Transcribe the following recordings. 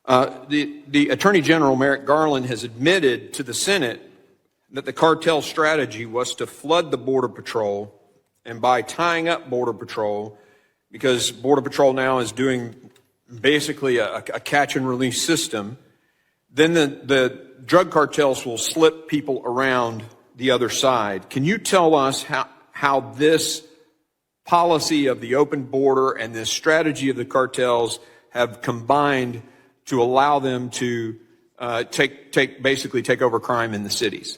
The Attorney General, Merrick Garland, has admitted to the Senate that the cartel strategy was to flood the Border Patrol, and by tying up Border Patrol, because Border Patrol now is doing basically a catch and release system, then the drug cartels will slip people around the other side. Can you tell us how this policy of the open border and this strategy of the cartels have combined to allow them to basically take over crime in the cities?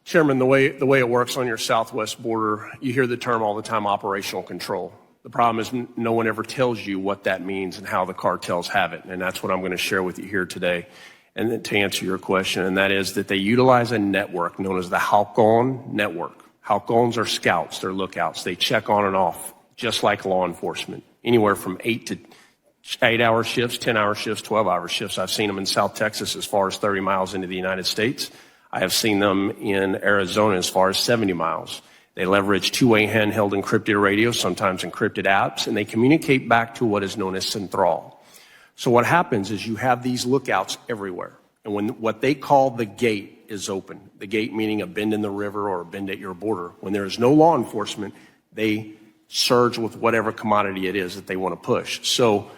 Chairman, the way it works on your southwest border, you hear the term all the time, operational control. The problem is no one ever tells you what that means and how the cartels have it, and that's what I'm going to share with you here today. And then to answer your question, and that is that they utilize a network known as the Halcon network. Halcons are scouts, they're lookouts. They check on and off, just like law enforcement, anywhere from 8-hour shifts, 10-hour shifts, 12-hour shifts. I've seen them in South Texas as far as 30 miles into the United States. I have seen them in Arizona as far as 70 miles. They leverage two-way handheld encrypted radio, sometimes encrypted apps, and they communicate back to what is known as Central. So what happens is you have these lookouts everywhere. And when what they call the gate is open, the gate meaning a bend in the river or a bend at your border, when there is no law enforcement, they surge with whatever commodity it is that they want to push. So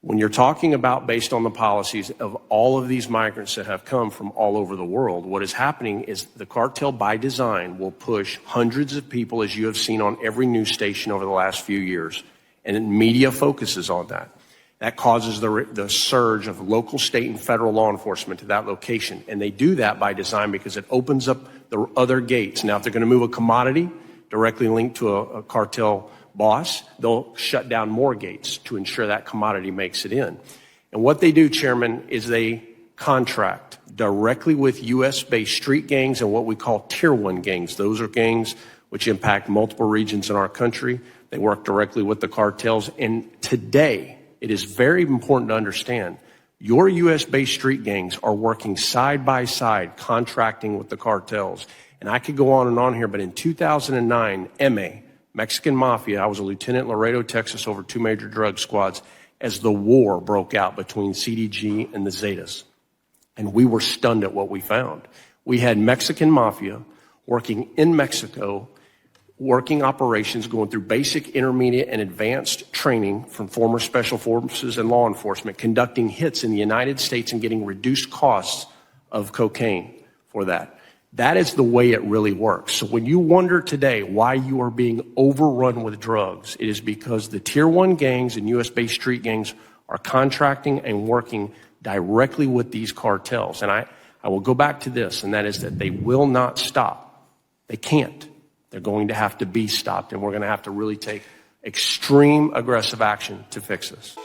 when you're talking about based on the policies of all of these migrants that have come from all over the world, what is happening is the cartel by design will push hundreds of people, as you have seen on every news station over the last few years, and media focuses on that. That causes the surge of local, state, and federal law enforcement to that location. And they do that by design because it opens up the other gates. Now, if they're going to move a commodity directly linked to a cartel boss, they'll shut down more gates to ensure that commodity makes it in. And what they do, Chairman, is they contract directly with U.S.-based street gangs and what we call Tier 1 gangs. Those are gangs which impact multiple regions in our country. They work directly with the cartels. And today, it is very important to understand, your U.S.-based street gangs are working side by side, contracting with the cartels. And I could go on and on here, but in 2009, Mexican Mafia, I was a lieutenant in Laredo, Texas, over 2 major drug squads, as the war broke out between CDG and the Zetas. And we were stunned at what we found. We had Mexican Mafia working in Mexico, working operations, going through basic, intermediate, and advanced training from former special forces and law enforcement, conducting hits in the United States and getting reduced costs of cocaine for that. That is the way it really works. So when you wonder today why you are being overrun with drugs, it is because the Tier 1 gangs and U.S.-based street gangs are contracting and working directly with these cartels. And I will go back to this, and that is that they will not stop. They can't. They're going to have to be stopped, and we're going to have to really take extreme aggressive action to fix this.